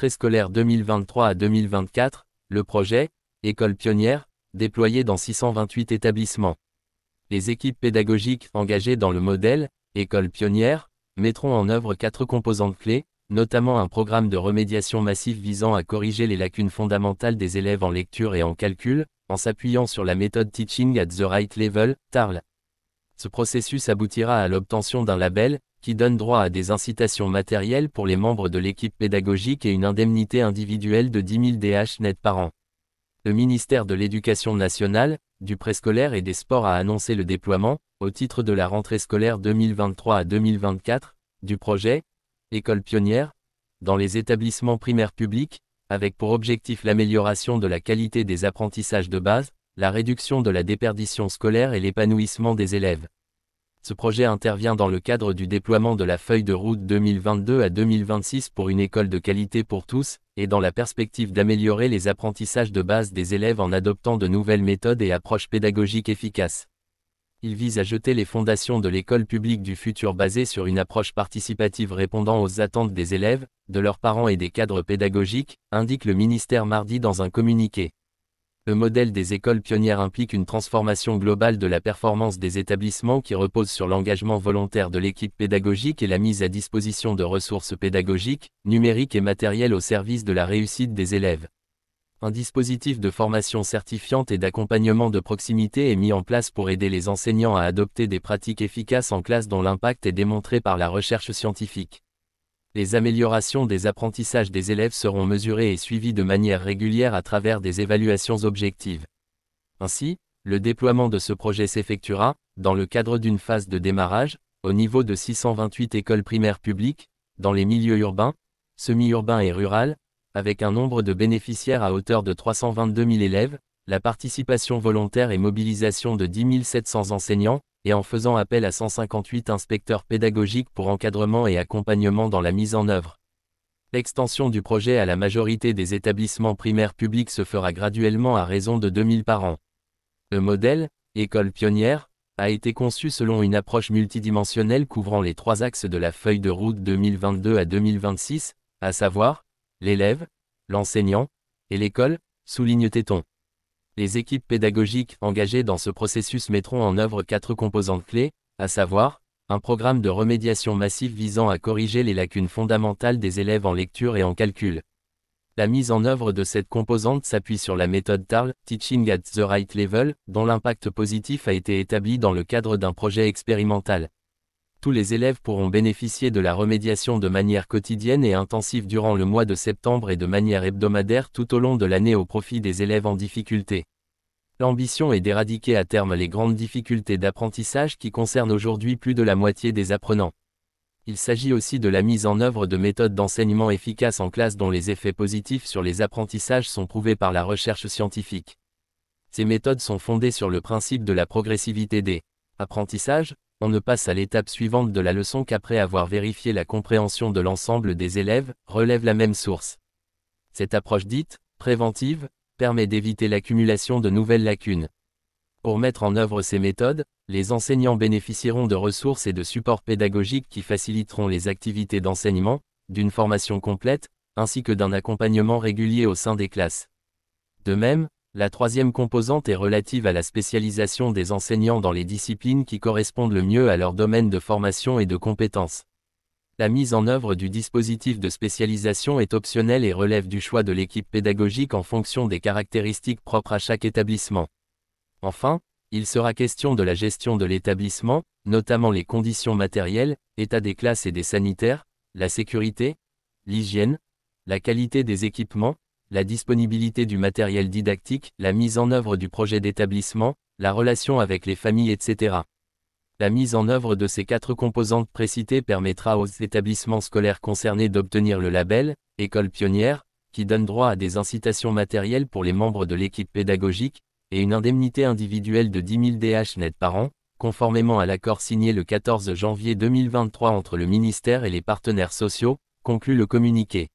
rentrée scolaire 2023 à 2024, le projet « École pionnière » déployé dans 628 établissements. Les équipes pédagogiques engagées dans le modèle « École pionnière » mettront en œuvre 4 composantes clés, notamment un programme de remédiation massif visant à corriger les lacunes fondamentales des élèves en lecture et en calcul, en s'appuyant sur la méthode Teaching at the Right Level, TARL. Ce processus aboutira à l'obtention d'un label, qui donne droit à des incitations matérielles pour les membres de l'équipe pédagogique et une indemnité individuelle de 10 000 DH net par an. Le ministère de l'Éducation nationale, du préscolaire et des sports a annoncé le déploiement, au titre de la rentrée scolaire 2023 à 2024, du projet « École pionnière » dans les établissements primaires publics, avec pour objectif l'amélioration de la qualité des apprentissages de base, la réduction de la déperdition scolaire et l'épanouissement des élèves. Ce projet intervient dans le cadre du déploiement de la feuille de route 2022 à 2026 pour une école de qualité pour tous, et dans la perspective d'améliorer les apprentissages de base des élèves en adoptant de nouvelles méthodes et approches pédagogiques efficaces. Il vise à jeter les fondations de l'école publique du futur basée sur une approche participative répondant aux attentes des élèves, de leurs parents et des cadres pédagogiques, indique le ministère mardi dans un communiqué. Le modèle des écoles pionnières implique une transformation globale de la performance des établissements qui repose sur l'engagement volontaire de l'équipe pédagogique et la mise à disposition de ressources pédagogiques, numériques et matérielles au service de la réussite des élèves. Un dispositif de formation certifiante et d'accompagnement de proximité est mis en place pour aider les enseignants à adopter des pratiques efficaces en classe dont l'impact est démontré par la recherche scientifique. Les améliorations des apprentissages des élèves seront mesurées et suivies de manière régulière à travers des évaluations objectives. Ainsi, le déploiement de ce projet s'effectuera, dans le cadre d'une phase de démarrage, au niveau de 628 écoles primaires publiques, dans les milieux urbains, semi-urbains et ruraux, avec un nombre de bénéficiaires à hauteur de 322 000 élèves, la participation volontaire et mobilisation de 10 700 enseignants, et en faisant appel à 158 inspecteurs pédagogiques pour encadrement et accompagnement dans la mise en œuvre. L'extension du projet à la majorité des établissements primaires publics se fera graduellement à raison de 2000 par an. Le modèle « École pionnière » a été conçu selon une approche multidimensionnelle couvrant les 3 axes de la feuille de route 2022 à 2026, à savoir l'élève, l'enseignant et l'école, souligne Téton. Les équipes pédagogiques engagées dans ce processus mettront en œuvre 4 composantes clés, à savoir, un programme de remédiation massif visant à corriger les lacunes fondamentales des élèves en lecture et en calcul. La mise en œuvre de cette composante s'appuie sur la méthode TARL, Teaching at the Right Level, dont l'impact positif a été établi dans le cadre d'un projet expérimental. Tous les élèves pourront bénéficier de la remédiation de manière quotidienne et intensive durant le mois de septembre et de manière hebdomadaire tout au long de l'année au profit des élèves en difficulté. L'ambition est d'éradiquer à terme les grandes difficultés d'apprentissage qui concernent aujourd'hui plus de la moitié des apprenants. Il s'agit aussi de la mise en œuvre de méthodes d'enseignement efficaces en classe dont les effets positifs sur les apprentissages sont prouvés par la recherche scientifique. Ces méthodes sont fondées sur le principe de la progressivité des apprentissages. On ne passe à l'étape suivante de la leçon qu'après avoir vérifié la compréhension de l'ensemble des élèves, relève la même source. Cette approche dite préventive permet d'éviter l'accumulation de nouvelles lacunes. Pour mettre en œuvre ces méthodes, les enseignants bénéficieront de ressources et de supports pédagogiques qui faciliteront les activités d'enseignement, d'une formation complète, ainsi que d'un accompagnement régulier au sein des classes. De même, la 3e composante est relative à la spécialisation des enseignants dans les disciplines qui correspondent le mieux à leur domaine de formation et de compétences. La mise en œuvre du dispositif de spécialisation est optionnelle et relève du choix de l'équipe pédagogique en fonction des caractéristiques propres à chaque établissement. Enfin, il sera question de la gestion de l'établissement, notamment les conditions matérielles, état des classes et des sanitaires, la sécurité, l'hygiène, la qualité des équipements, la disponibilité du matériel didactique, la mise en œuvre du projet d'établissement, la relation avec les familles, etc. La mise en œuvre de ces 4 composantes précitées permettra aux établissements scolaires concernés d'obtenir le label « École pionnière », qui donne droit à des incitations matérielles pour les membres de l'équipe pédagogique, et une indemnité individuelle de 10 000 DH net par an, conformément à l'accord signé le 14 janvier 2023 entre le ministère et les partenaires sociaux, conclut le communiqué.